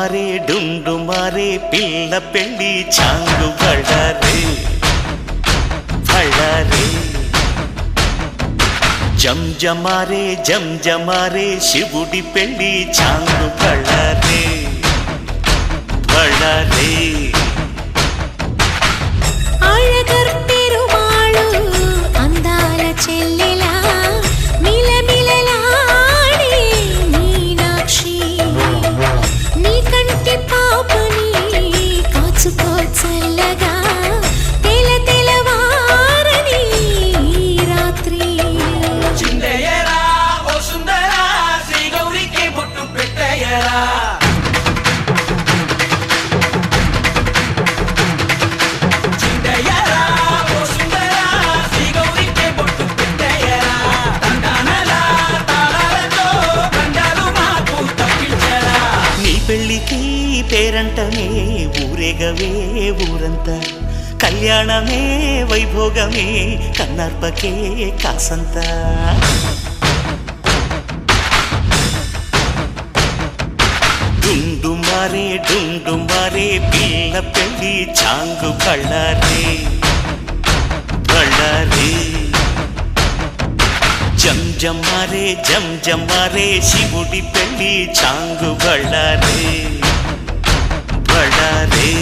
మారే డుండు మారే పిల్ల పెళ్ళి చాంగు బళ్ళారే బళ్ళారే జంజమారే శివుడి పెళ్ళి చాంగు బళ్ళారే బళ్ళారే అందాల చెల్లెలా మిలమిలలాడే మీనాక్షి నీ కంటి పాపని కాచుకో చల్లగా తెల తెలవారని రాత్రి చిందయ్యరా ఓ సుందరా శ్రీ గౌరికి బొట్టు పెట్టయ్యరా పెళ్ళికి పేరంటమే ఊరేగవే ఊరంతా కళ్యాణమే వైభోగమే కన్నార్పకే కాసంత డుండు మారే పిల్ల పెళ్ళి చాంగు బళ్ళారే బళ్ళారే జంజమారే శివుడి పెళ్ళి చాంగు బళ్ళారే బళ్ళారే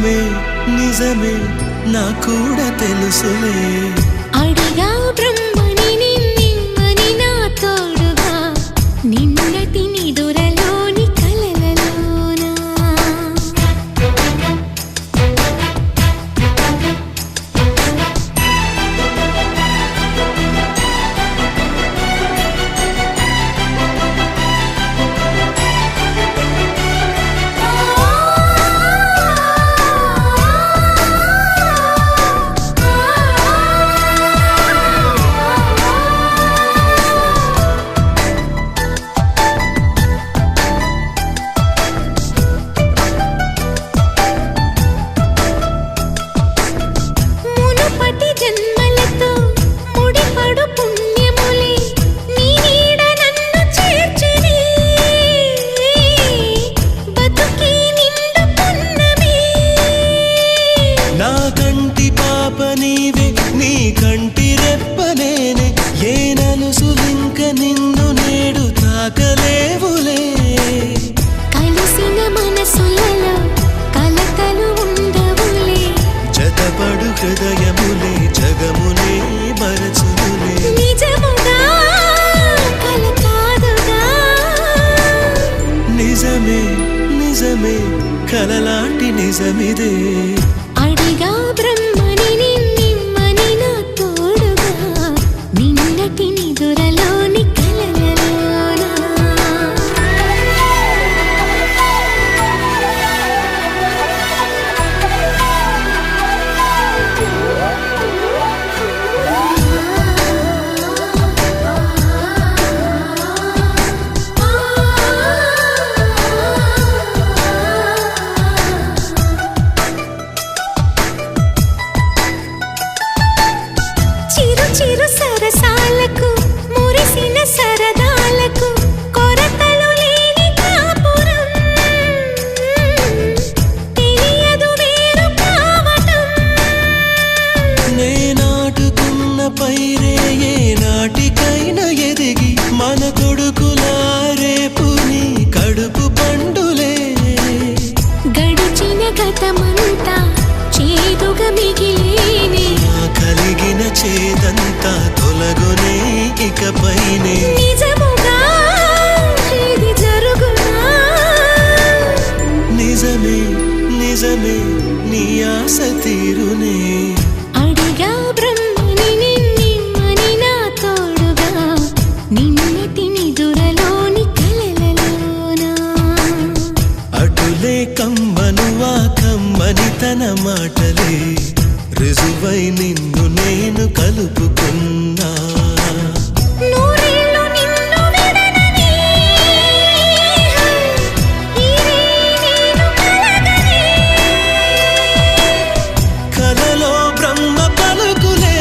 నిజమే నిజమే నా కూడా తెలుసులే అడిగా బ్రహ్మని నిన్నెమ్మని నా తోడుగా నిన్నటి నిదురలోని కలలలోనా హృదయములే జగమునే మరచులే నిజముగా కల కాదుగా నిజమే నిజమే కలలాంటి నిజమిదే అడిగా బ్రహ్మని నిన్నెమ్మని నా తోడుగా నిన్నటి నిదురలోని కలలలోనా చిరు సరసాలకు మురిసిన సరదాలకు కొరతలు లేని కాపురం తెలియదు వేరు కావటం నే నాటుకున్న పైరే ఏ నాటికైనా ఎదిగి మన కొడుకులా రేపు నీ కడుపు పండులే గడిచిన గతమంతా చేదుగా మిగిలేనే కలిగిన చేదంతా తొలగునే ఇకపైనే నిజముగా ఇది జరుగునా నిజమే నిజమే నీ ఆశ తీరునే అడిగా బ్రహ్మని నిన్నెమ్మని నా తోడుగా నిన్నటి నిదురలోని కలలలోనా అటులే కమ్మనువా కమ్మని తన మాటలే రుజువై నిన్ను నేను కలుపుకున్నా నూరేళ్ళు నిన్ను విడనని ఈరే నేను కలగనే కలలో బ్రహ్మ పలుకులే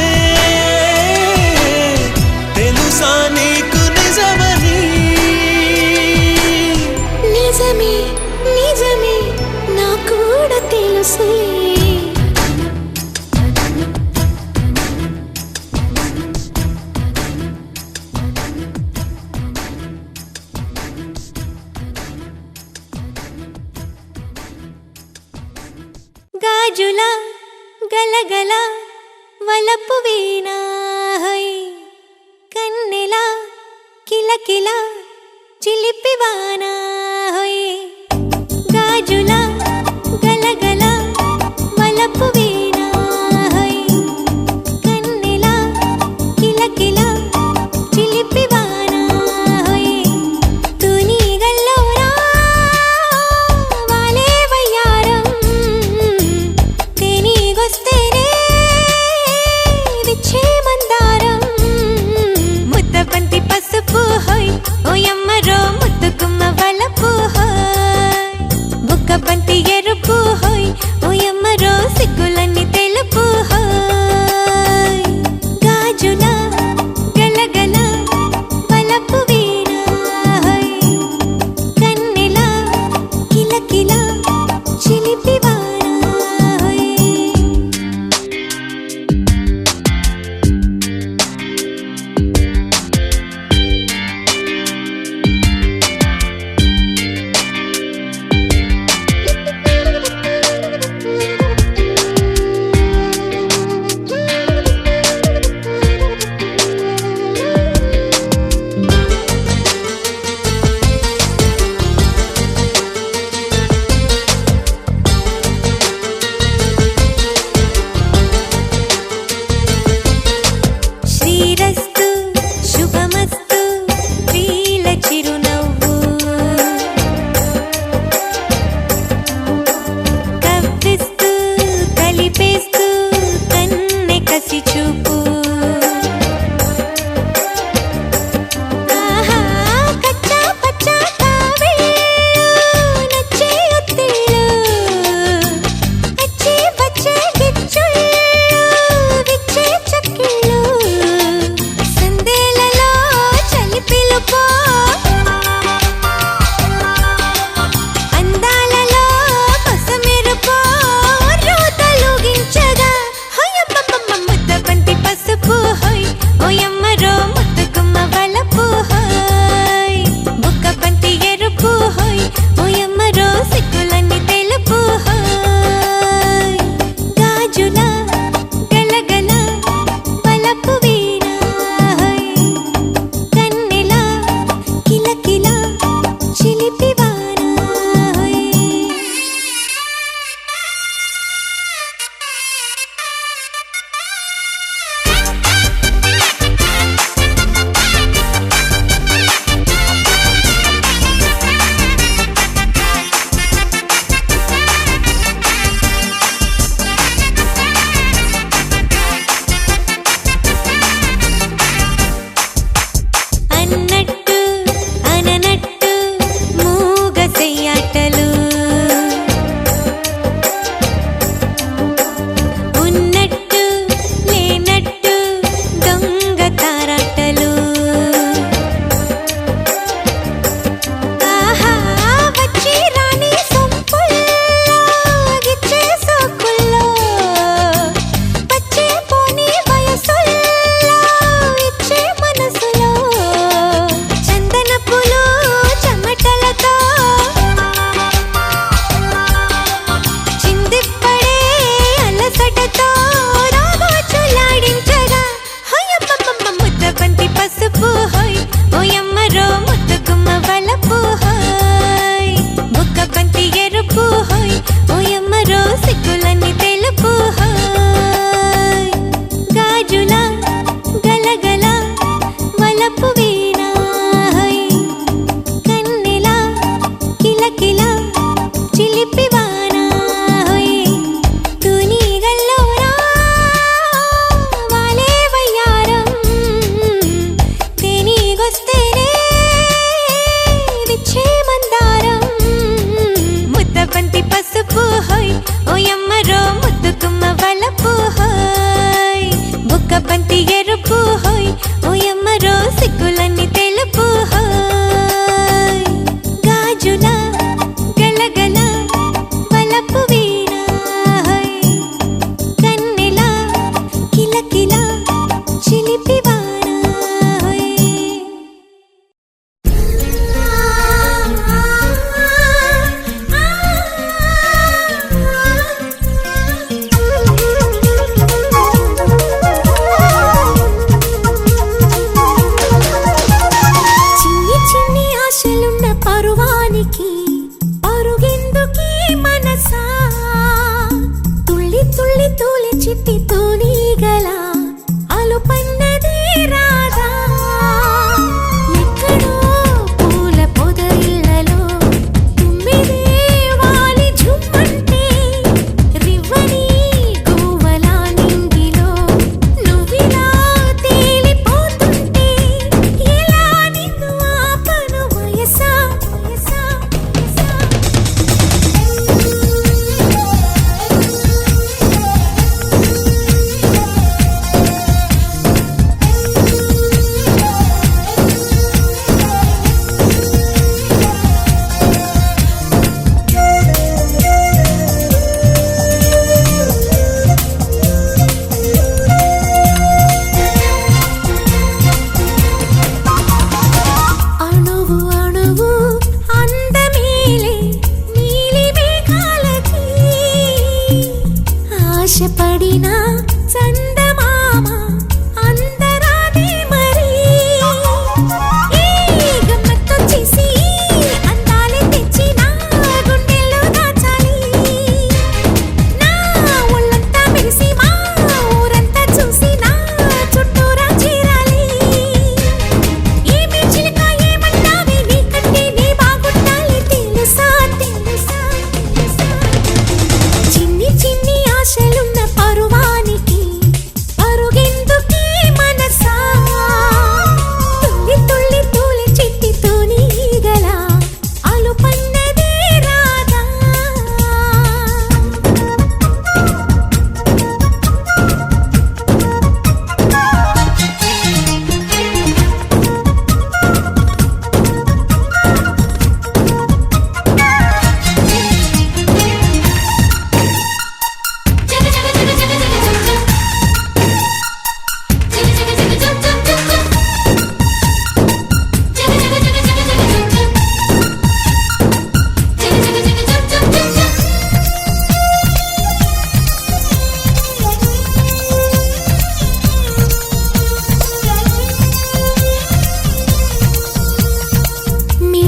తెలుసా నీకు నిజమని నిజమే నిజమే నా కూడా తెలుసులే గాజుల గలగల వలపు వీణా హై కన్నెల కిలకిల చిలిపివానా హై గాజుల గలగల వలపు వీణా హై కన్నెల కిలకిల చిలిపివానా హై తుని గల్లోరా వాలే వయ్యారం తేనీగొస్తేనే విచ్చే మందారం ముద్దబంతి పసుపు హోయ్ ఓయమ్మరో ముద్దుగుమ్మ వలపు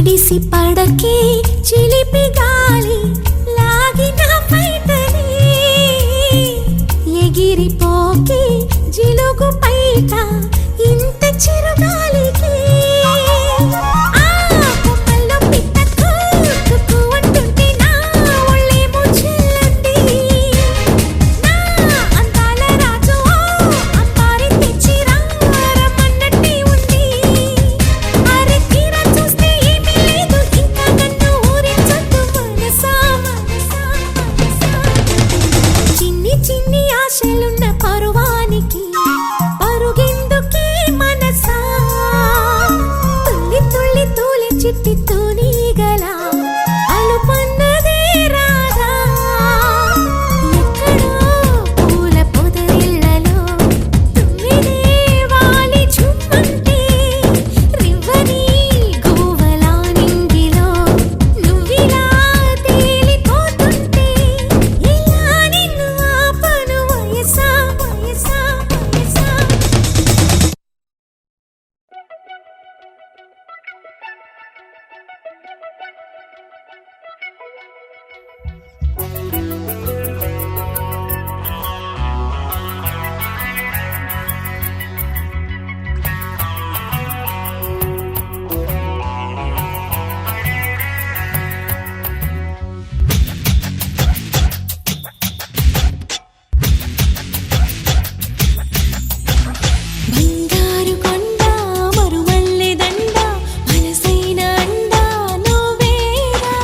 ఎడిసి పడకే చిలిపి గాలి లాగిన పైటని ఎగిరిపోకే జిలుగు పైట ఇంత చిరుగాలికి కొమ్మల్లో పిట్ట కూకు అంటుంటే నా ఒళ్ళేమో చిల్లండి నా అందాల రాజు అంబారి తెచ్చి రమ్మన్నట్టే ఉంది అరే తీరా చూస్తే ఏమీ లేదు ఇంకా నన్ను ఊరించొద్దు మనసా చిన్ని చిన్ని ఆశలున్న పరువానికి పరుగెందుకే మనసా తుల్లి తుల్లి తూలి చిట్టి తూనీగల అలుపన్నదే రాదా ఎక్కడో పూల పొదరిళ్ళలో తుమ్మిదే వాలి చుమ్మంటే రివ్వని గోవలా నింగిలో నువ్విలా తేలిపోతుంటే ఇలా నిన్ను ఆపను వయసా వయసా వయసా బంగారు కొండ మరుమల్లె దండ మనసైన అండ నువ్వేరా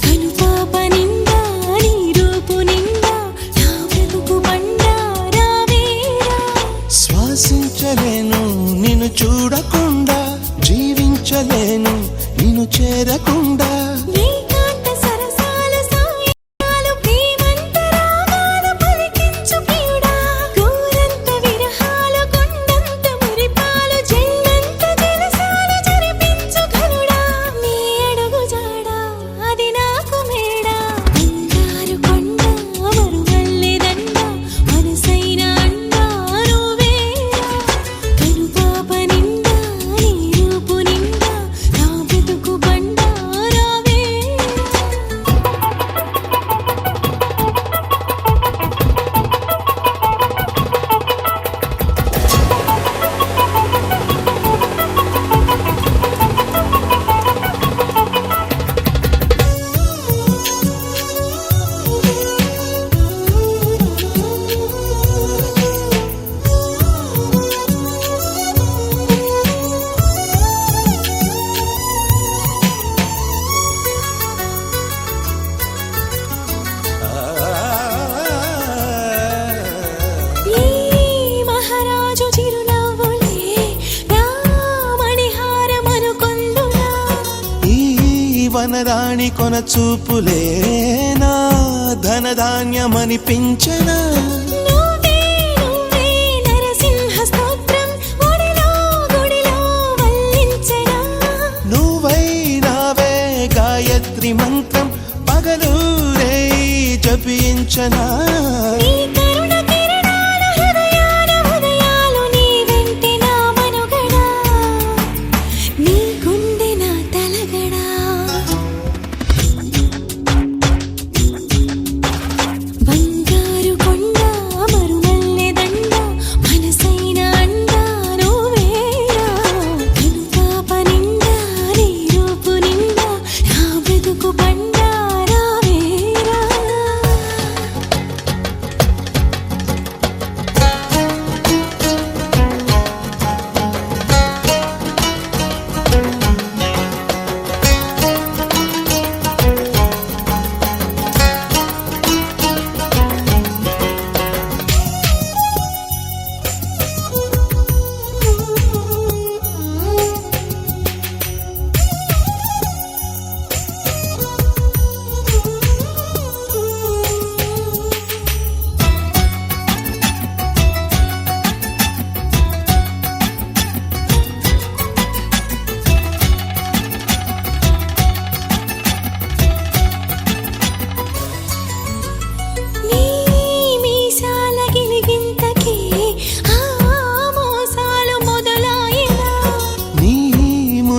కనుపాప నిండా నీ రూపు నిండా నా బ్రతుకు బండ రావేరా శ్వాసించలేను నిన్ను చూడకుండా జీవించలేను నిన్ను చేరకుండా ఏకాంత సరసాల సాయాలు ప్రేమంతరాగాలు పలికించు ప్రియుడా గోరంత విరహాలు కొండంత మురిపాలు జల్లంత జలసాలు జరిపించు ఘనుడా నీ అడుగు జాడా అది నాకు మేడా బంగారు కొండ మరుమల్లె దండ మనసైన అండ నువ్వేరా కనుపాప నిండా నీ రూపు నిండా నా బ్రతుకు బండ రావేరా ఈ మహారాజు చిరునవ్వులే రామణిహారమనుకొందునా ఈ వనరాణి కొన చూపులే నా ధనధాన్యమనిపించనా నువ్వే నువ్వే నరసింహ స్తోత్రం గుడిలో గుడిలో వల్లించనా నువ్వై నావే గాయత్రి మంత్రం పగలు రేయి జపించనా నీ కరుణ కిరణాల హృదయాల ఉదయాలు నీ వెంటే నా మనుగడా నీ గుండె నా తలగడా బంగారు కొండ మరుమల్లె దండ మనసైన అండ నువ్వేరా కనుపాప నిండా నీ రూపు నిండా నా బ్రతుకు బండ రావేరా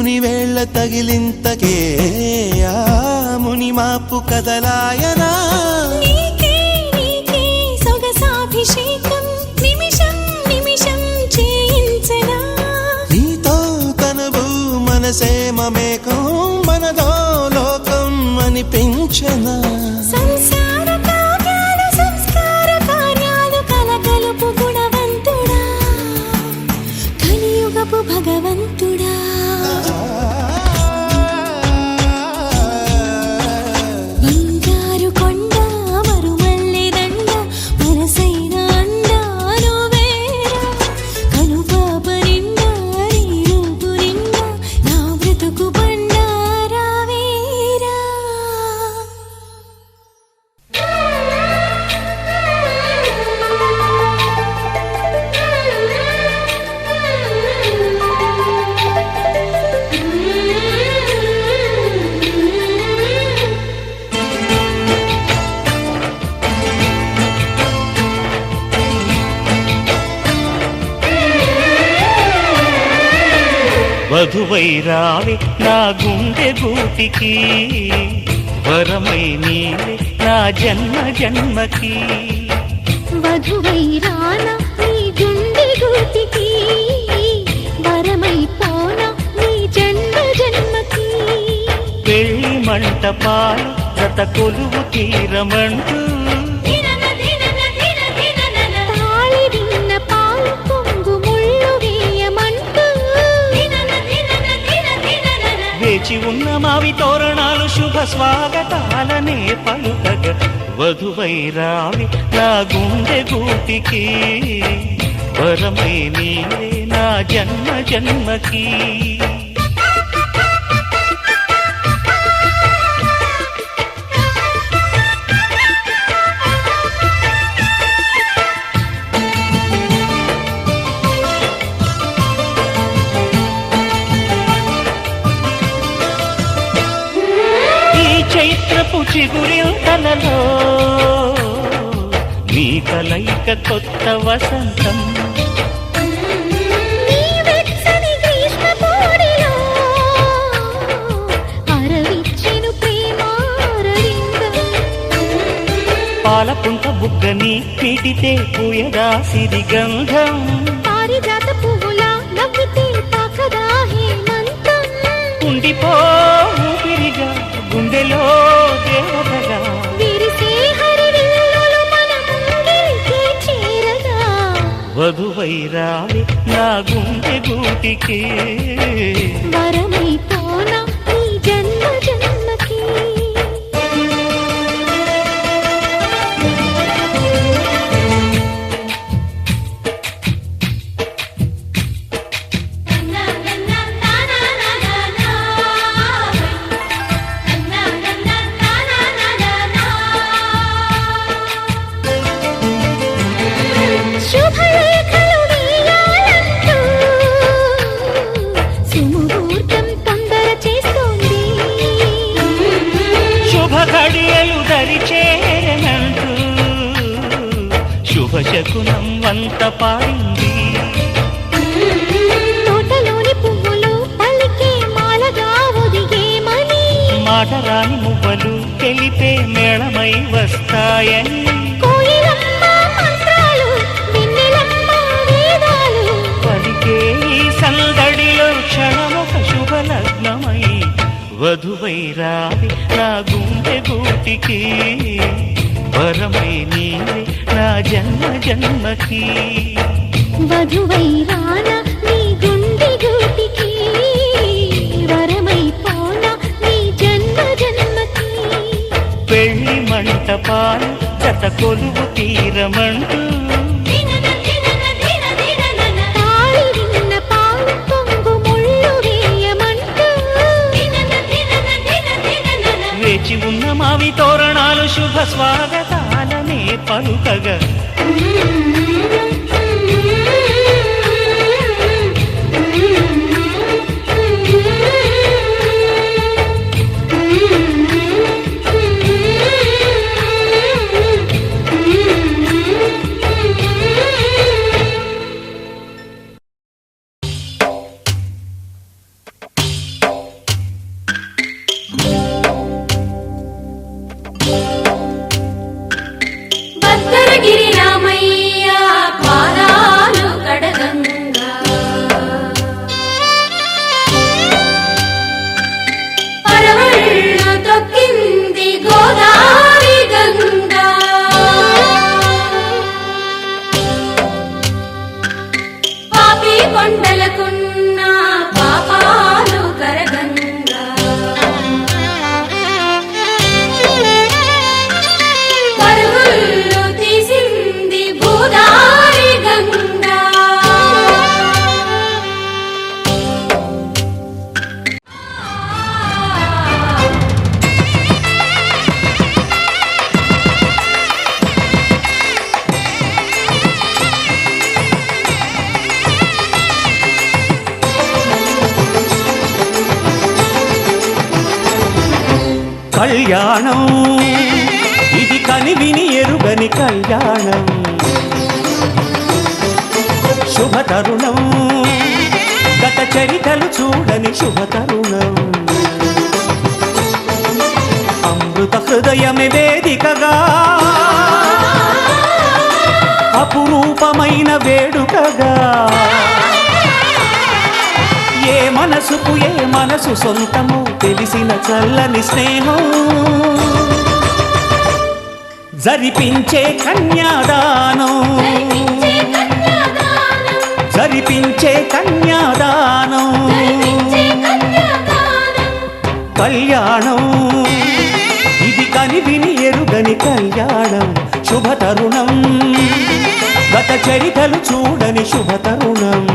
ముని వేళ్ళ తగిలింతకే ఆ ముని మాపు కదలాయనా నీకే నీకే సొగసాభిషేకం నిమిషం నిమిషం చేయించనా నీతో తనవు మనసే మమేకం మనదో లోకం అనిపించనా సంసార కావ్యాలు సంస్కార కార్యాలు కలకలుపు గుణవంతుడా కలియుగపు భగవంతుడా బంగారు కొండ మరుమల్లె దండ మనసైన అండా నువ్వేరా కనుపాప నిండా నీ రూపు నిండా నా బ్రతుకు బండారావేరా వధువై రావే నా గుండె గూటికి వరమై నీవే నా జన్మ జన్మకి వధువై రానా నీ గుండె గూటికి వరమై పోనా నీ జన్మ జన్మకి పెళ్లి మంటపాలు జత కొలువు తీరమంటూ తాళి విన్న పాలు పొంగు ముళ్ళు వేయమంటూ వేచి ఉన్న మావి తోరణాలు శుభ స్వాగతాలనే పలుకగ వధువై రావి నా గుండె గూటికి వరమై నీవే నా జన్మ జన్మకి చైత్రపు చిగురింతలలో నీ కలయిక కొత్త వసంతం నీ వెచ్చని గ్రీష్మ పోడిలో అరవిచ్చెను ప్రేమారవిందం పాలపుంత బుగ్గని పీటితే పూయదా సిరి గంధం పారిజాత పువ్వులా నవ్వితే తాకదా హేమంతం ఉండిపో ఊపిరిగా గుండెలో దేవతగా విరిసే హరివిల్లులు మన ముంగిలికి చేరగా వధువై రావి నా గుండె గూటికి వరమై పోనా నీ జన్మ జన్మకి శుభలేఖలు వేయాలంటూ సుముహూర్తం తొందర చేస్తోంది శుభ ఘడియలు దరి చేరనంటూ శుభ శకునం వంత పాడింది తోటలోని పువ్వులు పలికే మాలగా ఒదిగేమని మాటరాని మువ్వలు తెలిపే మేళమై వస్తాయని కోయిలమ్మ మంత్రాలు వెన్నెలమ్మ వేదాలు పలికే ఈ సందడిలో క్షణమొక శుభలగ్నమై వధువై రావి నా గుండె గూటికి వరమై నీవే నా జన్మ జన్మకి వధువై రానా నీ గుండె గూటికి వరమై పోనా నీ జన్మ జన్మకి పెళ్లి మంటపాలు జత కొలువు తీరమంటూ తాళి విన్న పాలు పొంగు ముళ్ళు వేయమంటూ వేచి ఉన్న మావి తోరణాలు శుభ స్వాగతాలనే పలుకగా కళ్యాణం ఇది కనివిని ఎరుగని కళ్యాణం శుభతరుణం గత చరితలు చూడని శుభతరుణం అమృత హృదయమే వేదికగా అపురూపమైన వేడుకగా ఏ మనసుకు ఏ మనసు సొంతము తెలిసిన చల్లని స్నేహం జరిపించే కన్యాదానం జరిపించే కన్యాదానం కళ్యాణం ఇది కనివిని ఎరుగని కళ్యాణం శుభతరుణం గత చరితలు చూడని శుభతరుణం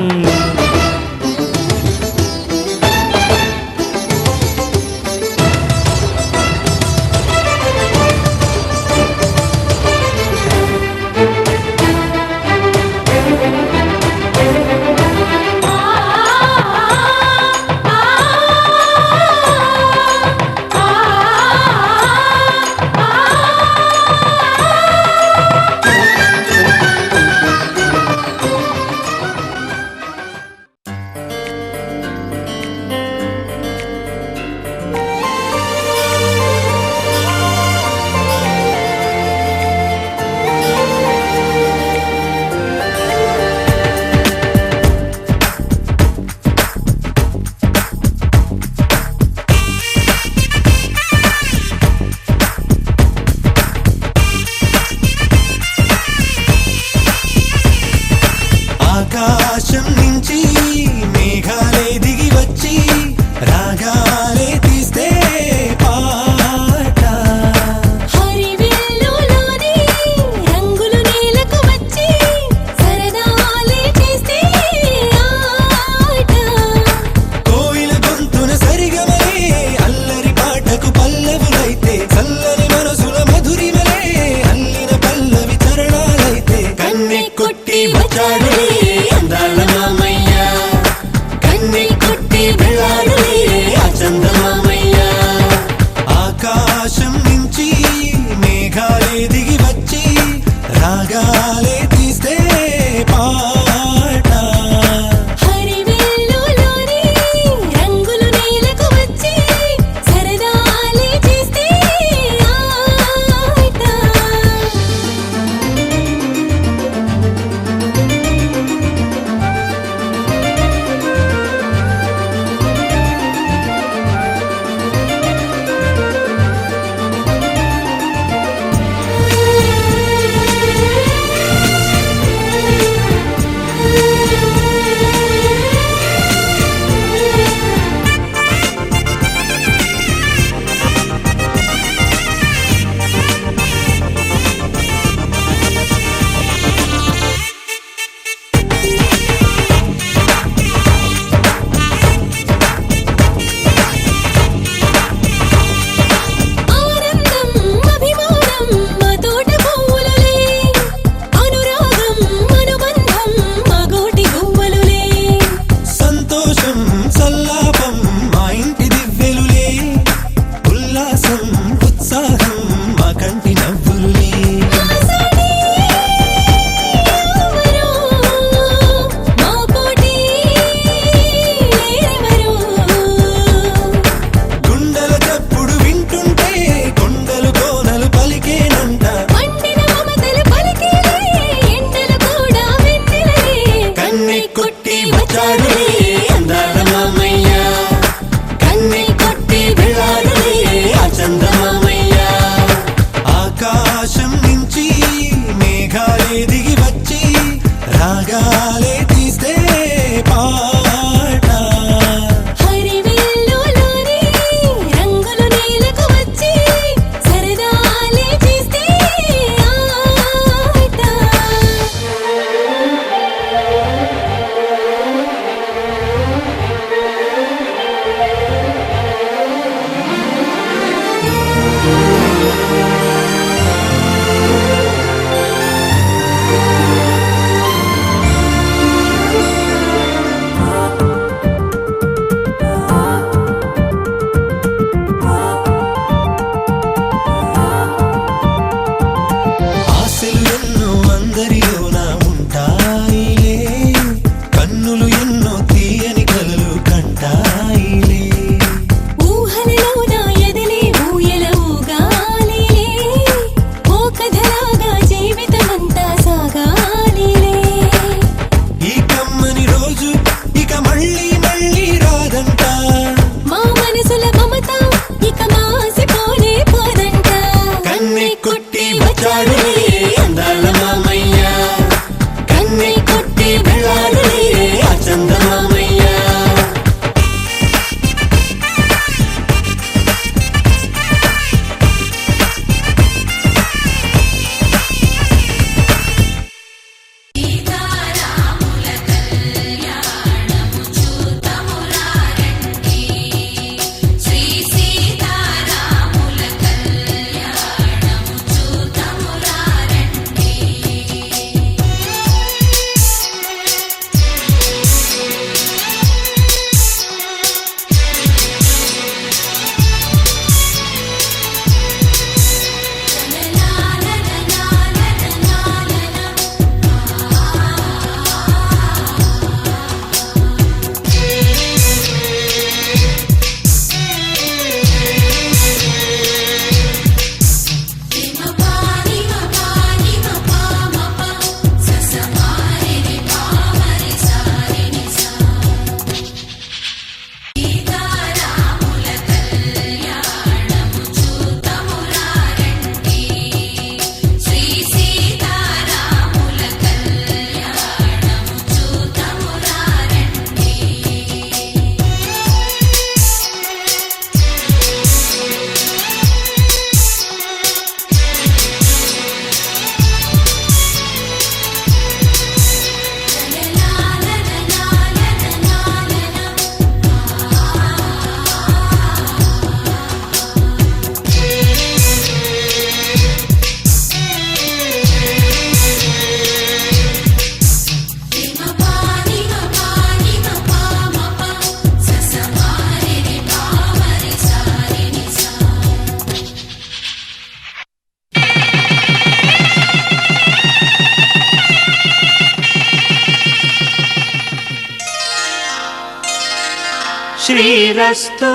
శ్రీరస్తు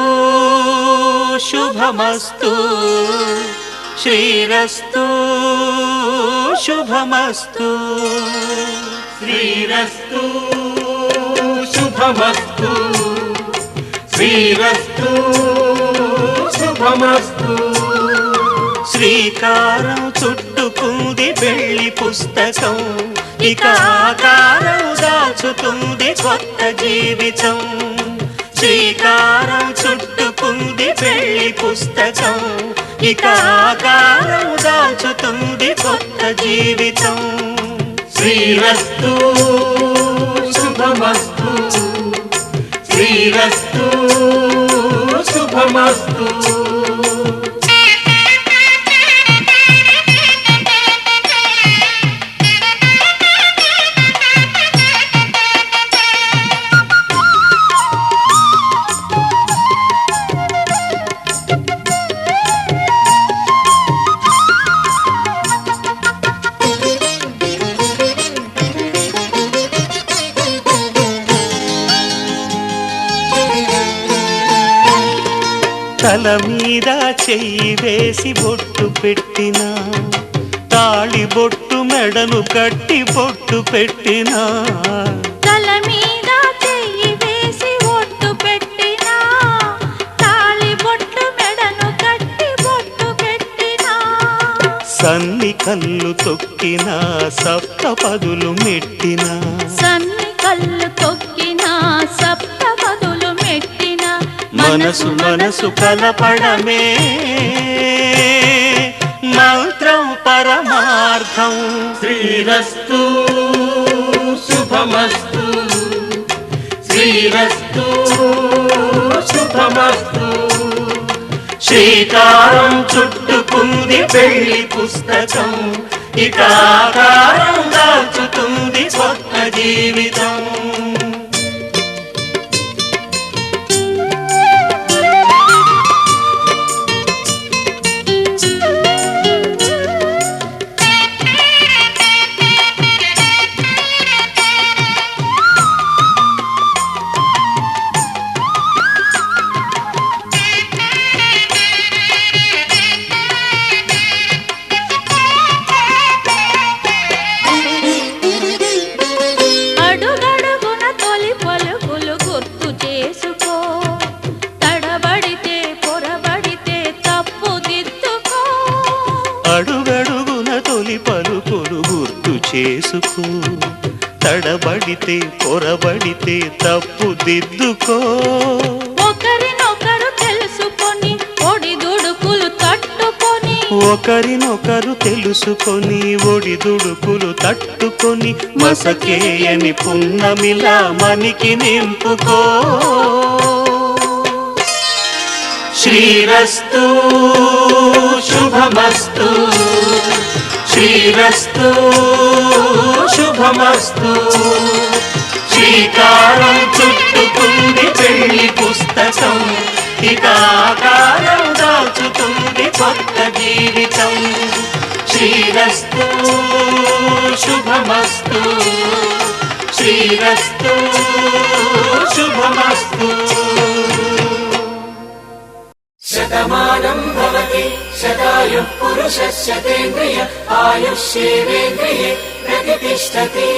శుభమస్తు శ్రీరస్తు శుభమస్తు శ్రీరస్తు శుభమస్తు శ్రీరస్తు శుభమస్తు శ్రీకారం చుట్టుకుంది వెళ్లి పుస్తకం ఇక ఆకారం దాచుతుంది కొత్త జీవితం శ్రీకారం చుట్టుకుంది వెళ్లి పుస్తకం ఇక ఆకారం దాచుతుంది కొత్త జీవితం శ్రీరస్తు శుభమస్తు శ్రీరస్తు శుభమస్తు తల మీద చెయ్యి వేసి బొట్టు పెట్టినా తాళి బొట్టు మెడను కట్టి బొట్టు పెట్టినా తల మీద చెయ్యి వేసి ఒట్టు పెట్టినా తాళి బొట్టు మెడను కట్టి బొట్టు పెట్టినా సన్ని కళ్ళు తొక్కినా సప్తపదులు మెట్టినా సన్ని కళ్ళు తొక్కినా సప్తపదులు మెట్టినా మనసు మనసు కలపడమే మంత్రం పరమార్థం శ్రీరస్తు శుభమస్తు శ్రీరస్తు శుభమస్తు శ్రీకారం చుట్టుకుంది పెళ్లి పుస్తకం ఇక ఆకారం దాచుతుంది కొత్త జీవితం అడుగడుగున తొలి పలుకులు గుర్తు చేసుకో తడబడితే పొరబడితే తప్పు దిద్దుకో అడుగడుగున తొలి పలుకులు గుర్తు చేసుకో తడబడితే పొరబడితే తప్పు దిద్దుకో ఒకరినొకరు తెలుసుకొని ఒడిదుడుకులు తట్టుకొని ఒకరినొకరు తెలుసుకొని ఒడిదుడుకులు తట్టుకొని మసకేయని పున్నమిలా మనికి నింపుకో శ్రీరస్తు శుభమస్తు శ్రీరస్తు శుభమస్తు శ్రీకారం చుట్టుకుంది పెళ్లి పుస్తకం ఇక ఆకారం దాచుతుంది కొత్త జీవితం శ్రీరస్తు శుభమస్తు శ్రీరస్తు శుభమస్తు శతమానం భవతి శతాయుః పురుషः శతేంద్రియ ఆయుష్యేవేంద్రియే ప్రతిష్టతి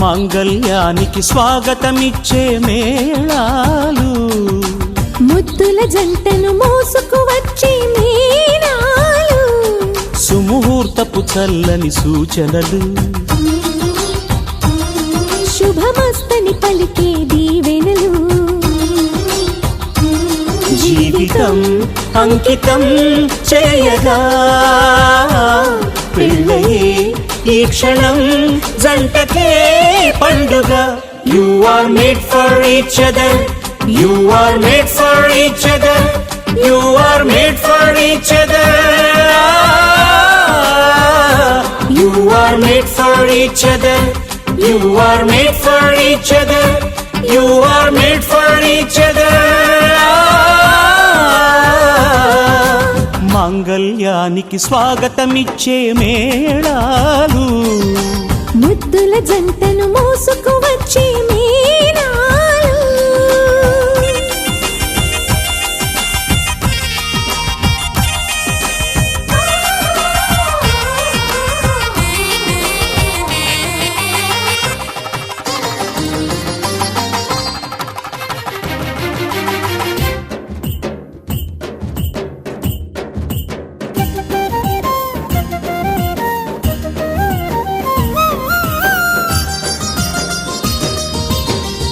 మాంగళ్యానికి స్వాగతమిచ్చే మేళాలు ముద్దుల జంటను మోసుకు వచ్చే మీనాలు సుముహూర్తపు చల్లని సూచనలు శుభమస్తని పలికే దీవెనలు జీవితం అంకితం చేయగా పెళ్ళయే ఈ క్షణం జంటకే పండుగ you are made for each other you are made for each other you are made for each other you You are made for each other. You are made for each other. You are made for each other. మాంగళ్యానికి స్వాగతమిచ్చే మేళాలు, ముద్దుల జంటను మోసుకు వచ్చే మీనాలు.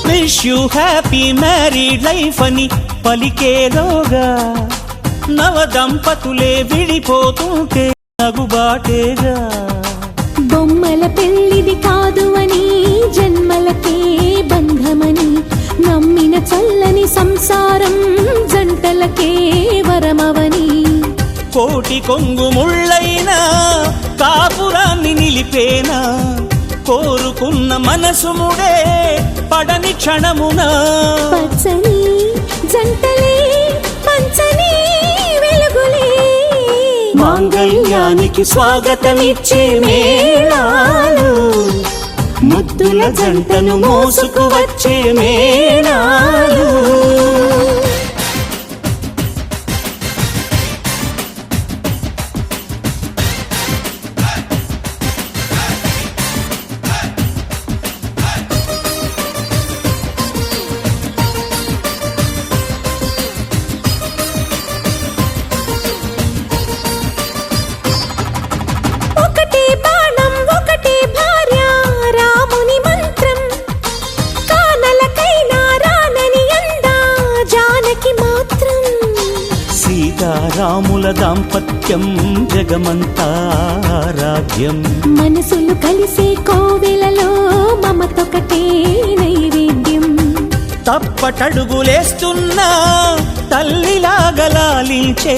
Wish you happy married life అని పలికేలోగా నవ దంపతులే విడిపోతుంటే నగుబాటేగా. బొమ్మల పెళ్ళిది కాదు అని, జన్మలకే బంధమని నమ్మిన చల్లని సంసారం జంటలకే వరమవని. కోటి కొంగు ముళ్ళైనా కాపురాన్ని నిలిపేనా, కోరుకున్న మనసు ముడే పడని క్షణమున. పచ్చని జంటలే పంచని వెలుగులే, మాంగళ్యానికి స్వాగతమిచ్చే మేళాలు, ముద్దుల జంటను మోసుకు వచ్చే మేళాలు. ఒకటే బాణం ఒకటే భార్య రాముని మంత్రం, కానలకైనా రానని అందా జానకి మాత్రం. సీతారాముల దాంపత్యం జగమంతా రాజ్యం, మనసులు కలిసే కోవెలలో మమతొకటే నైవేద్యం. తప్పటడుగులేస్తున్నా తల్లిలాగలాలించే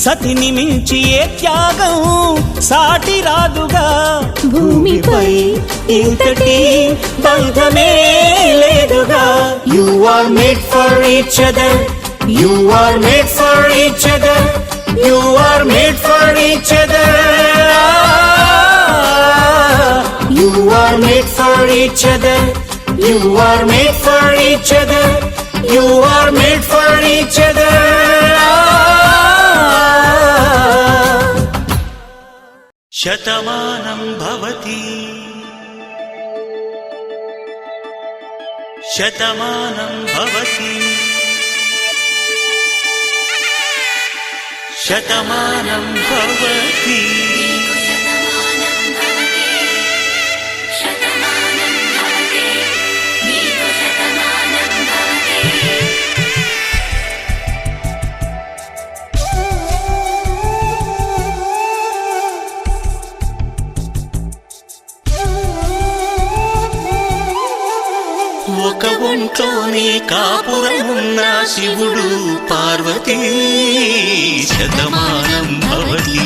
సతిని మించి ఏ త్యాగం సాటి రాదుగా. భూమిపై ఇంతటి బంధమే లేదుగా. You are made for each other. You are made for each other. You are made for each other. You are made for each other. You are made for each other. You are made for each other. Shatamanam Bhavati Shatamanam Bhavati Shatamanam Bhavati. ఒక ఒంట్లోనే కాపురమున్న శివుడు పార్వతీ శతమానం భవతి.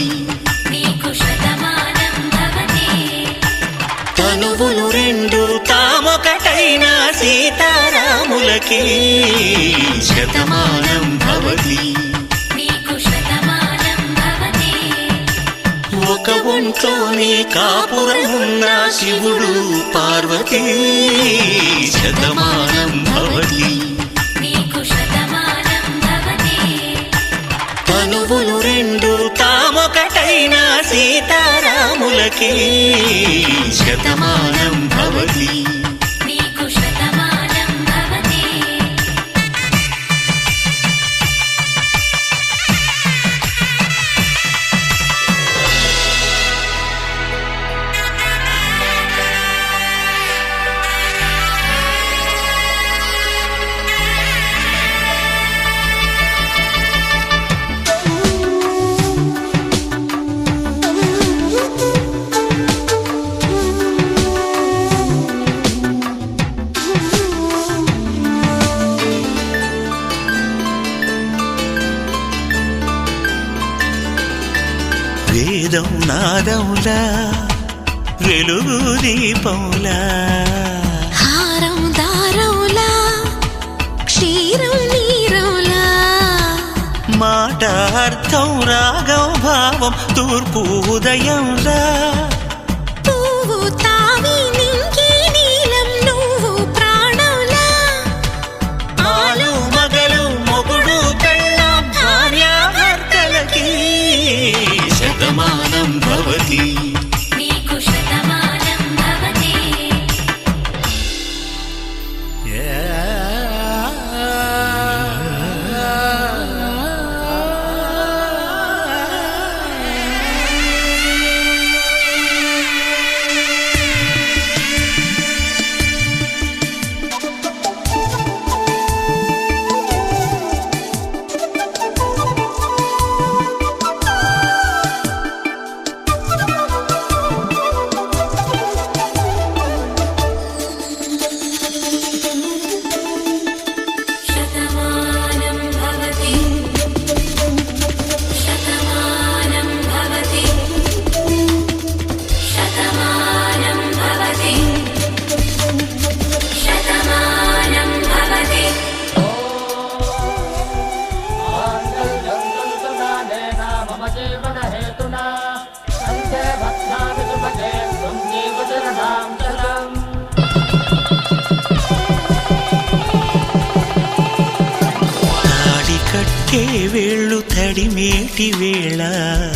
తనువులు రెండు తామొకటైన సీతారాములకి శతమానం భవతి. ఒక ఒంట్లోనే కాపురమున్న శివుడు పార్వతీ శతమానం భవతి. తనువులు రెండు తామొకటైన సీతారాములకి శతమానం భవతి. వేదం నాదములా వెలుగు దీపంలా హారం దారంలా క్షీరం నీరంలా మాట అర్థం రాగం భావం తూర్పు ఉదయంలా పువ్వు తావి నింగి నీలం నువ్వు ప్రాణంలా ఆలు మగలు మొగుడు పెళ్ళాం భార్యాభర్తలకి శతమానం భవతి నీకు శతమానం భవతి శతమానం భవతి శతమానం భవతి శతమానం భవతి శతమానం భవతి మమ జీవన హేతునా సంతే భక్తామి సుభగే త్వం జీవశరణాం శరణం తాడి కట్టే వేళ్ళు తడిమేటి వేళ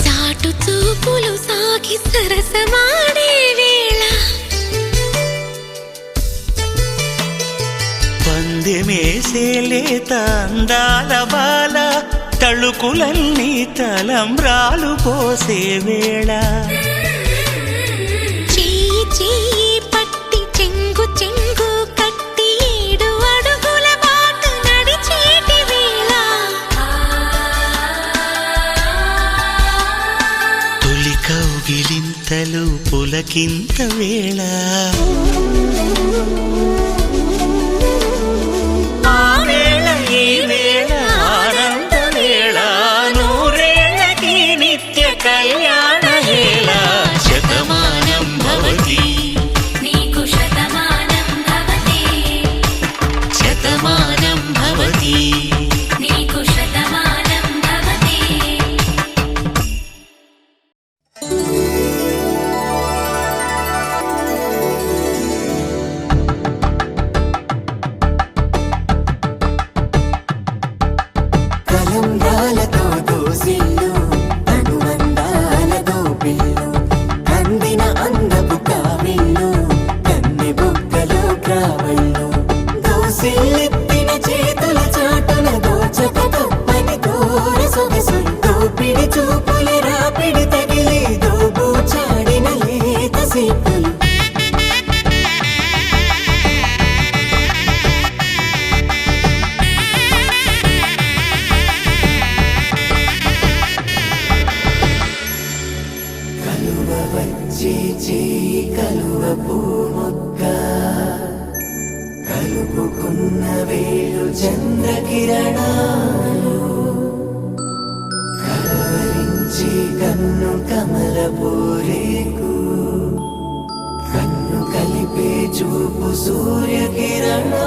చాటు చూపులు సాగి సరసమాడే వేళ పందెమేసే లేత అందాల బాల తళుకులన్నీ తలంబ్రాలు పోసే వేళ చెయ్యి చెయ్యి పట్టి చెంగు చెంగు కట్టి 7 అడుగుల బాట నడిచేటి వేళ తొలి కౌగిలింతలు పులకింత వేళ ఆ వేళ ఈ వేళ ఆనంద వేళ నూరేళ్ళకి నిత్య కళ్యాణ వేళ శతమానం భవతి నీకు శతమానం భవతి శతమానం భవతి నీకు శతమానం భవతి కలంబ్రాలతో దోసిళ్ళు అనుబంధాలతో పిల్లు కందిన అందపు కావిళ్ళు కన్నె బొక్కలో క్రావళ్ళు దోసిళ్ళెత్తిన చేతుల చాటున దోచక తప్పని దూర సొగసులు దోపిడి చూపుల రాపిడి తగిలి దోబూచాడిన లేత సీపులు కలువ వచ్చే చేయి కలువ పూమొక్క కలుపుకున్న వేళ్ళు చంద్రకిరణాలు కలవరించి కన్ను కమల పూరేకు కన్ను కలిపే చూపు సూర్యకిరణాలు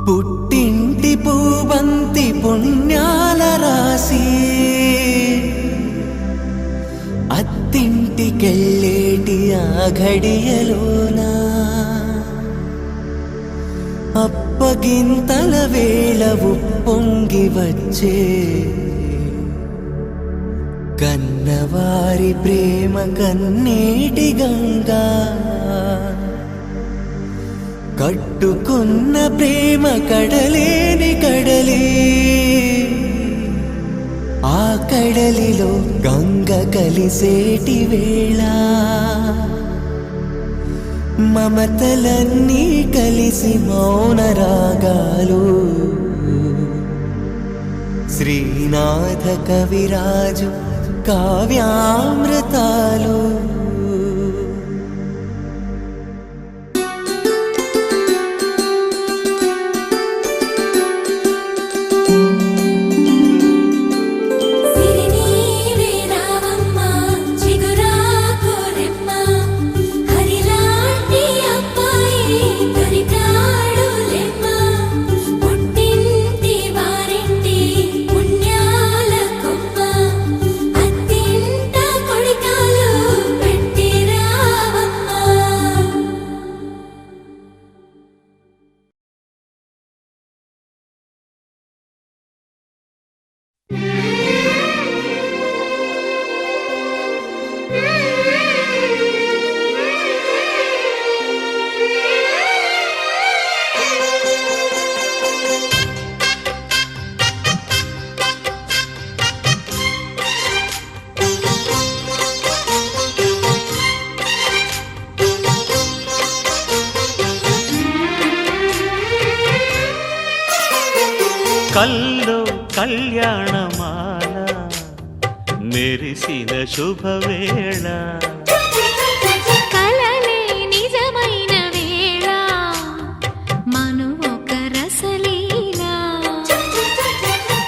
పుట్టింటి పూబంతి పుణ్యాల రాసి అత్తింటికెళ్ళేటి ఆ ఘడియలోనా అప్పగింతల వేళ ఉప్పొంగి వచ్చే కన్నవారి ప్రేమ కన్నీటి గంగా కట్టు కొట్టుకున్న ప్రేమ కడలేని కడలి, ఆ కడలిలో గంగ కలిసేటి వేళ, మమతలన్నీ కలిసి మౌన రాగాలు, శ్రీనాథ కవిరాజు కావ్యామృతాలు. సిరినీవే రావమ్మ చిగురాకురెమ్మ హరిలాంటి అబ్బాయి దొరికాడులెమ్మ పుట్టింటి వారింటి పుణ్యాల కొమ్మ అత్తింట కొడికాలు పెట్టి రావమ్మ. కల్లో కళ్యాణమాల మెరిసిన శుభవేళ, కలలే నిజమైన వేళ మను ఒక రసలీలా,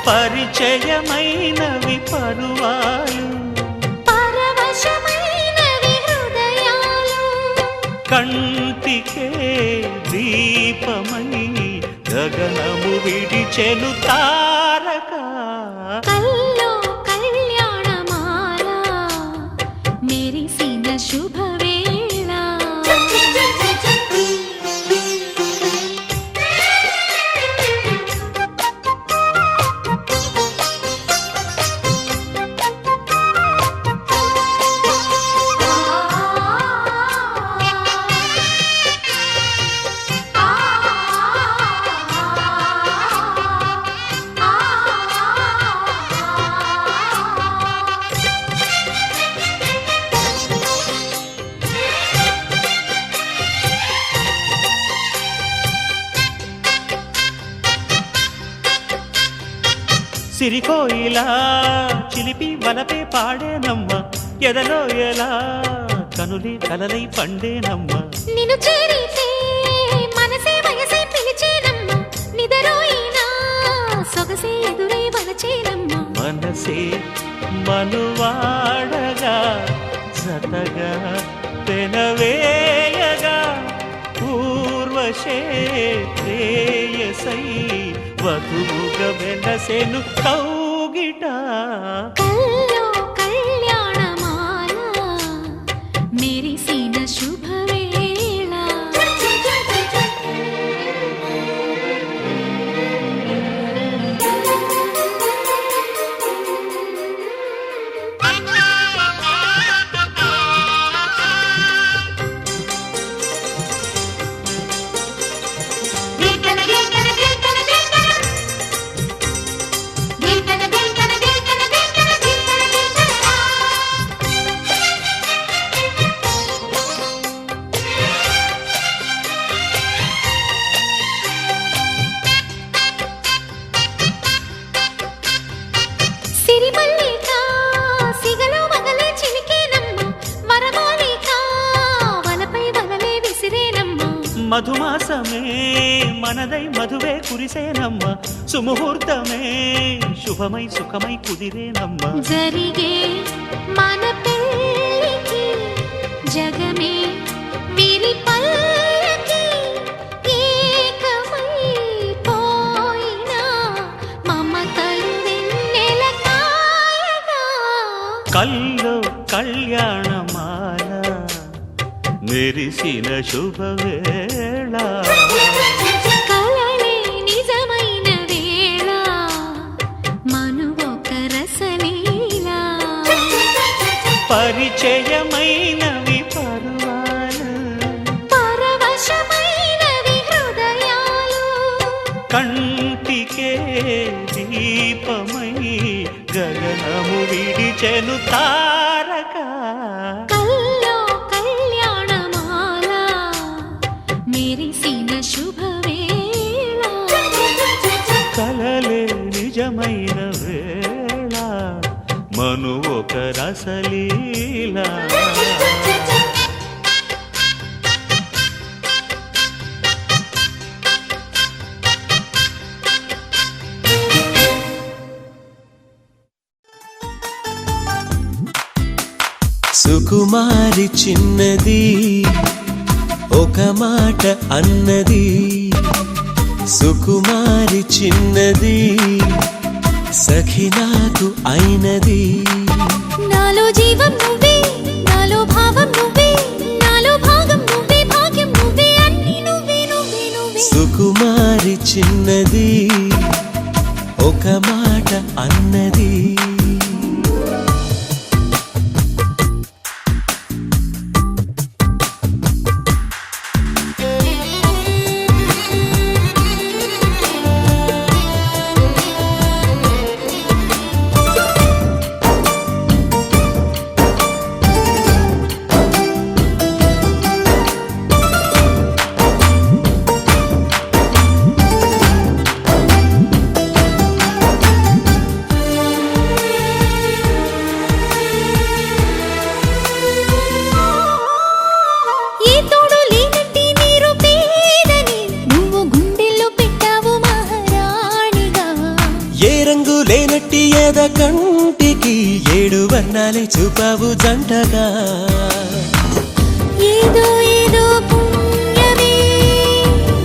పరిచయమైనవి పరువాలు, పరవశమైనవి హృదయాలు, కంటికే దీపమై గగనము విడిచెను తారక. కల్లో కళ్యాణమాల మెరిసిన శుభవేళ. సిరికోయిలా చిలిపి వలపే పాడేనమ్మ, ఎదలో ఎలా కనులి కలలై పండేనమ్మ. నిన్ను చేరితే మనసే వయసే పిలిచేనమ్మ, నిదరోయినా సొగసే ఎదురై వలచేనమ్మ. మనసే మనువాడగా జతగా పెనవేయగా, పూర్వశే ప్రేయసై వధువుగా వెనసెను కౌగిట. కల్లో కళ్యాణమాల మెరిసిన శుభవేళ. సిరిమల్లిక సిగలో మగలే చిలికేనమ్మ, వరమోలిక వలపై వలలే విసిరేనమ్మ. మధుమాసమే మనదై మధువే కురిసేనమ్మ, సుముహూర్తమే శుభమై సుఖమై కుదిరేనమ్మ. జరిగే మన పెళ్ళికి జగమే వీరి పల్లకి, ఏకమై పోయినా మమతలు వెన్నెల కాయగా. కల్లో కళ్యాణమాల మెరిసిన శుభవేళ, కలలే నిజమైన వేళ మను ఒక రసలీలా, పరిచయమైనవి పరువాలు, పరవశమైనవి హృదయాలు, విడిచెను తారక కల్లో కళ్యాణమాల మెరిసిన శుభవేళ కలలే నిజమైన వేళ మను ఒక రసలీలా సుకుమారి చిన్నది ఒక మాట అన్నది సుకుమారి చిన్నది సఖి నాకు అయినది నాలో జీవం నువ్వే నాలో భావం నువ్వే నాలో భాగం నువ్వే భాగ్యం నువ్వే అన్ని నువ్వే నువ్వే నువ్వే సుకుమారి చిన్నది ఒక మాట అన్నది ఏ తోడు లేనట్టి నీరు పేదని నువ్వు గుండెల్లో పెట్టావు మహారాణిగా ఏ రంగు లేనట్టి ఎద కంటికి 7 వర్ణాలే చూపావు జంటగా ఏదో ఏదో పుణ్యమే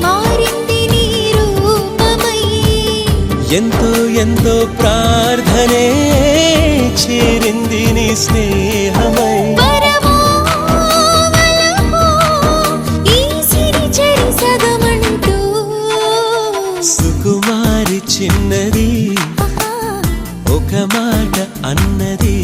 మారింది నీ రూపమై ఎంతో ఎంతో ప్రార్థనే చేరింది నీ స్నేహమై పరమో వలమో ఈ సిరి చెరి సగమంటూ సుకుమారి చిన్నది ఆహా, ఒక మాట అన్నది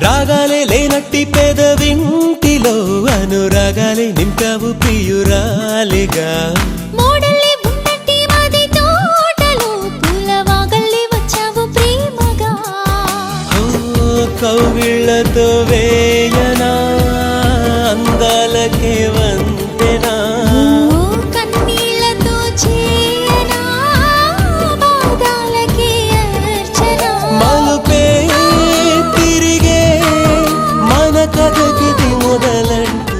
రాగాలే లేనట్టి పెదవింటిలో అనురాగాలే నింపావు ప్రియురాలిగా మోడల్లే ఉన్నట్టి మది తోటలో పూలవాగల్లే వచ్చావు ప్రేమగా ఓ కౌగిళ్ళతో వేయనా అందాలకే వంతెనా ఓ కన్నీళ్లతో చేయనా బాధాలకే అర్చన మలుపే తిరిగే మన కథకిది మొదలంటూ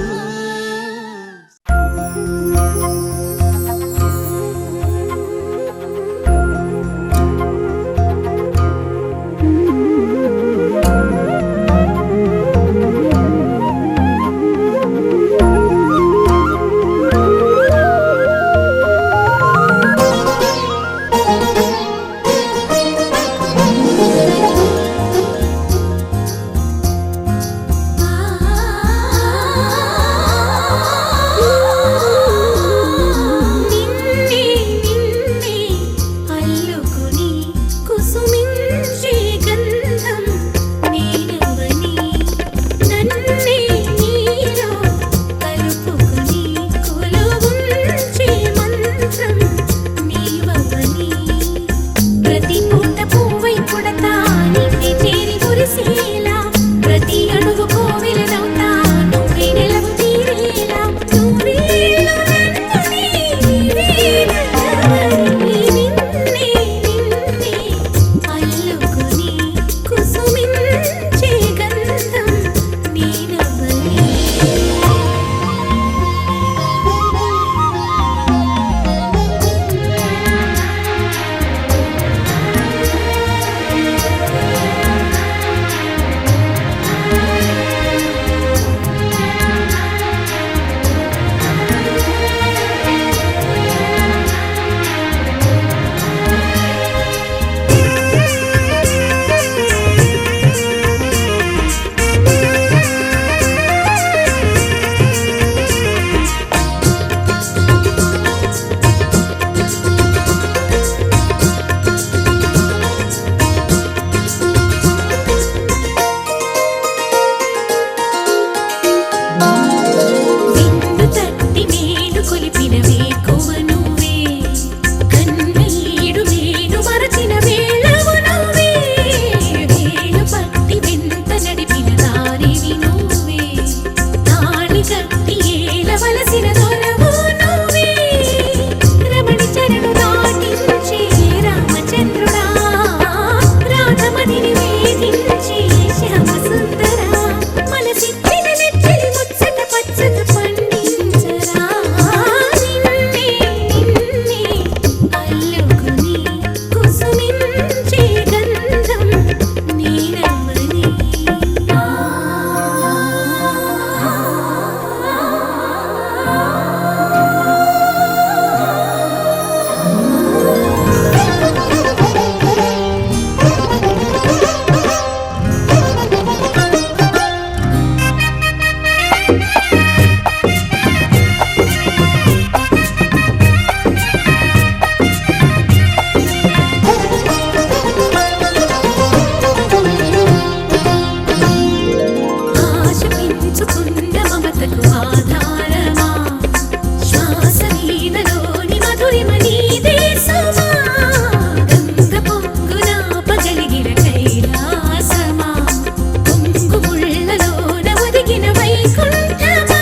వైకుంఠమా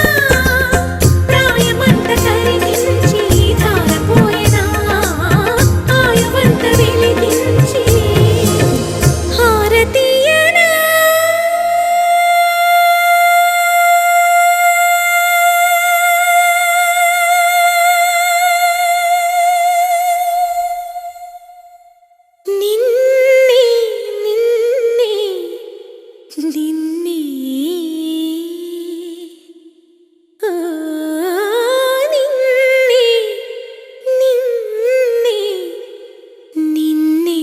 ప్రాయమంత కరిగించి ధారపోయేనా ఆయువంత వెలిగించి హారతీయనా నిన్నే నిన్నే నిన్నే ఆ నిన్నే నిన్నే నిన్నే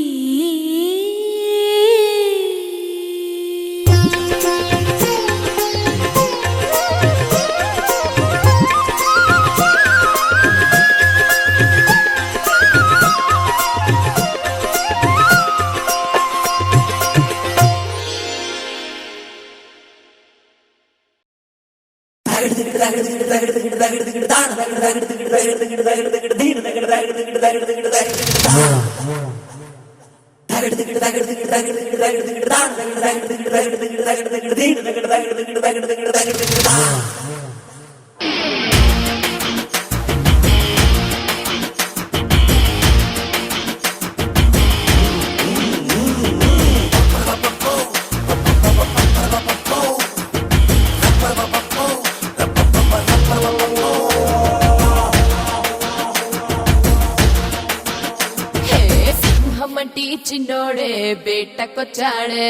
సింహమంటి చిన్నోడే బేటకొచ్చాడే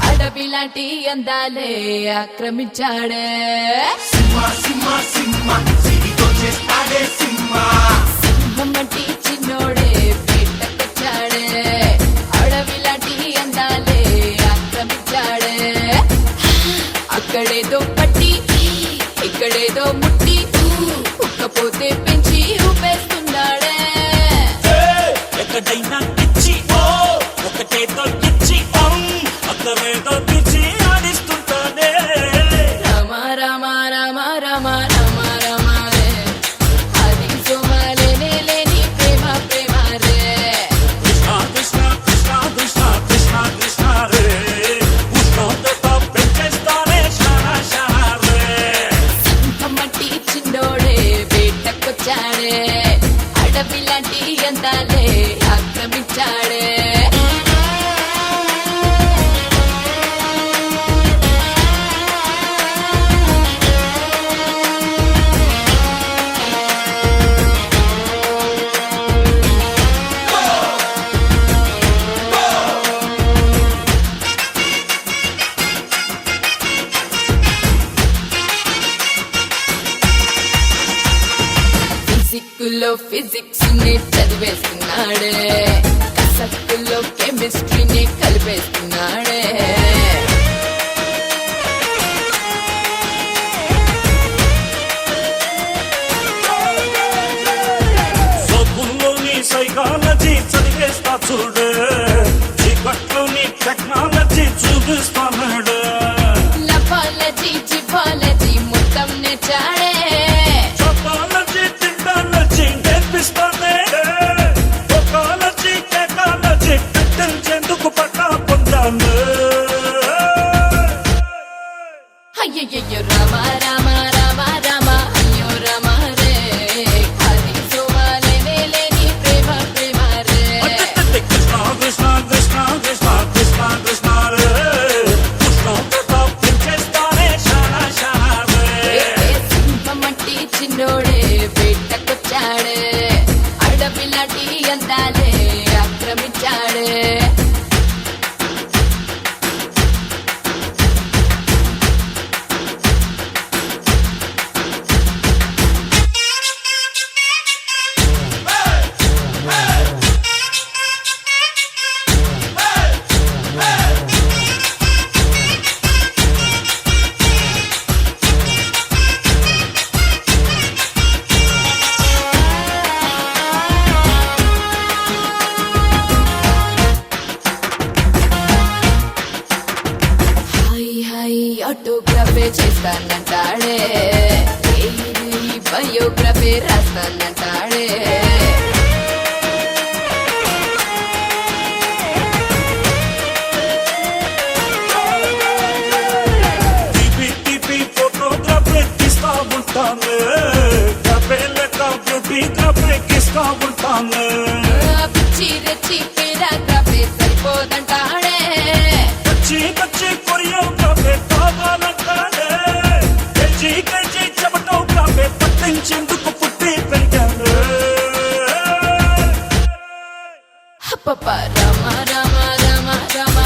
అడవిలాంటి అందాలే ఆక్రమించాడే సింహమంటి చిన్నోడే బేటకొచ్చాడే అడవిలాంటి అందాలే ఆక్రమించాడే అక్కడేదో పట్టి ఇక్కడేదో ముట్టి ఉక్కపోతే పెంచి ఊపేస్తున్నాడే ఎక్కడైనా పిచ్చి ఓ ఒకటేదో ఇచ్చి అక్కడేదో పిచ్చి ఆడిస్తుంటానే రామ రామ రామ రామ రామ రామ రే అది సోమాలే లేని ప్రేమ ప్రేమ రే కృష్ణ కృష్ణ కృష్ణ కృష్ణ కృష్ణ కృష్ణ రే ఉష్ణోగ్రత పెంచేస్తానే షానా షానా రే సింహమట్టి చిన్నోడే బేటకొచ్చాడే అడవిలాంటి అందాలే ఆక్రమించాడే ఫిజిక్లో ఫిజిక్స్ ని చదివేస్తున్నాడే కసక్కులో కెమిస్ట్రీని కలిపేస్తున్నాడే సోపుల్లోని సైకాలజీ చదివేస్తా చూడు చీకట్లోని టెక్నాలజీ చూపిస్తాడు లపాలజీ జిపాలజీ మొత్తం నేర్చాడే టెక్నాలజీ టెక్నాలజీ నేర్పిస్తానే టెక్నాలజీ టెక్నాలజీ పెట్టించేందుకు పట్టా పొందాను అయ్యయ్యో రామ రామ రామ రామ అయ్యో రామ రే అది సోమాలే లేని ప్రేమ ప్రేమ రే కృష్ణ కృష్ణ కృష్ణ కృష్ణ కృష్ణ కృష్ణ రే ఉష్ణోగ్రత పెంచేస్తానే షానా షానా రే సింహమట్టి చిన్నోడే బేటకొచ్చాడే అడవిలాంటి అందాలే ఆక్రమించాడే ఆటోగ్రఫీ చేస్తానంటాడే బయోగ్రఫీ రాస్తానంటాడే ఇంకా ఉంటానే పిచ్చి రెచ్చి పేరాగ్రాఫే సరిపోదంటాడే కచ్చి కచ్చి కొరియోగ్రాఫే కావాలంటానే కచ్చి కచ్చి చెమటోగ్రాఫే పట్టించేందుకు పుట్టి పెరిగాను పప్ప రామ రామ రామ రామ